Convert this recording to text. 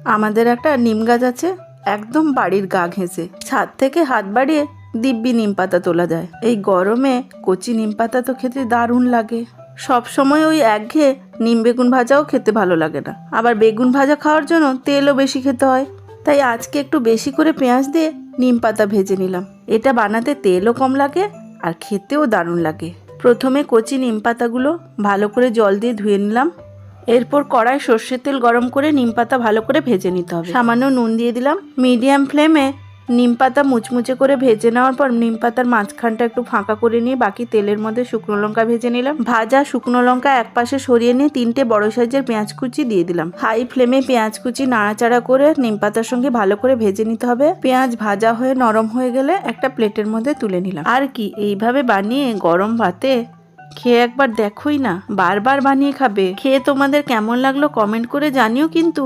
আমাদের একটা নিম গাছ আছে, একদম বাড়ির গা ঘেঁষে। ছাদ থেকে হাত বাড়িয়ে দিব্যি নিম পাতা তোলা যায়। এই গরমে কচি নিম পাতা তো খেতে দারুণ লাগে। সব সময় ওই একঘেয়ে নিম বেগুন ভাজাও খেতে ভালো লাগে না, আবার বেগুন ভাজা খাওয়ার জন্য তেলও বেশি খেতে হয়। তাই আজকে একটু বেশি করে পেঁয়াজ দিয়ে নিম পাতা ভেজে নিলাম। এটা বানাতে তেলও কম লাগে আর খেতেও দারুণ লাগে। প্রথমে কচি নিম পাতাগুলো ভালো করে জল দিয়ে ধুয়ে নিলাম। এরপর কড়াই সর্ষের তেল গরম করে নিম পাতা ভালো করে ভেজে নিতে হবে। সামান্য নুন দিয়ে দিলাম। মিডিয়াম ফ্লেমে নিম পাতা মুচমুচে করে ভেজে নেওয়ার পর নিম পাতার মাঝখানটা একটু ফাঁকা করে নিয়ে বাকি তেলের মধ্যে শুকনো লঙ্কা ভেজে নিলাম। ভাজা শুকনো লঙ্কা এক পাশে সরিয়ে নিয়ে 3টে বড় সাইজের পেঁয়াজ কুচি দিয়ে দিলাম। হাই ফ্লেমে পেঁয়াজ কুচি নাড়াচাড়া করে নিম পাতার সঙ্গে ভালো করে ভেজে নিতে হবে। পেঁয়াজ ভাজা হয়ে নরম হয়ে গেলে একটা প্লেটের মধ্যে তুলে নিলাম। আর কি, এইভাবে বানিয়ে গরম ভাতে খেয়ে একবার দেখোই না, বারবার বানিয়ে খাবে। খেয়ে তোমাদের কেমন লাগলো কমেন্ট করে জানিও কিন্তু।